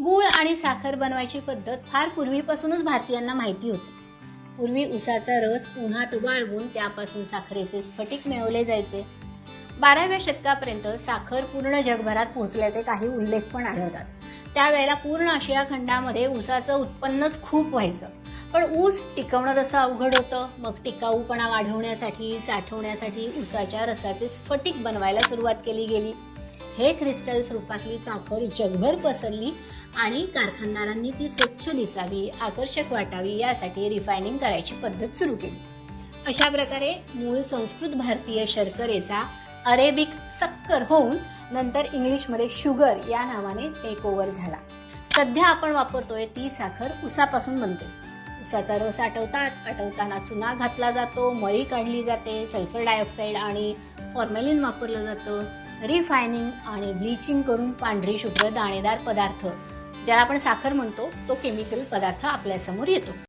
गूळ आणि साखर बनवायची पद्धत फार पूर्वीपासूनच भारतीयांना माहिती होती. पूर्वी उसाचा रस उन्हात उगाळून त्यापासून साखरेचे स्फटिक मिळवले जायचे. 12व्या शतकापर्यंत साखर पूर्ण जगभरात पोहोचल्याचे काही उल्लेख पण आढळतात. त्यावेळेला पूर्ण आशिया खंडामध्ये ऊसाचं उत्पन्नच खूप व्हायचं. पण ऊस टिकवणं तसं अवघड होतं. मग टिकाऊपणा वाढवण्यासाठी, साठवण्यासाठी ऊसाच्या रसाचे स्फटिक बनवायला सुरुवात केली गेली. हे क्रिस्टल्स रूपातली साखर जगभर पसरली आणि कारखानदारांनी ती स्वच्छ दिसावी, आकर्षक वाटावी यासाठी रिफायनिंग करायची पद्धत सुरू केली. अशा प्रकारे मूळ संस्कृत भारतीय शर्करेचा अरेबिक सक्कर होऊन नंतर इंग्लिशमध्ये शुगर या नावाने टेक ओव्हर झाला. सध्या आपण वापरतोय ती साखर ऊसापासून बनते. ऊसाचा रस आटवताना चुना घातला जातो, मळी काढली जाते, सल्फर डायऑक्साईड आणि फॉर्मॅलिन वापरलं जातं. रिफायनिंग आणि ब्लिचिंग करून पांढरी शुभ्र दाणेदार पदार्थ, ज्याला आपण साखर म्हणतो, तो केमिकल पदार्थ आपल्यासमोर येतो.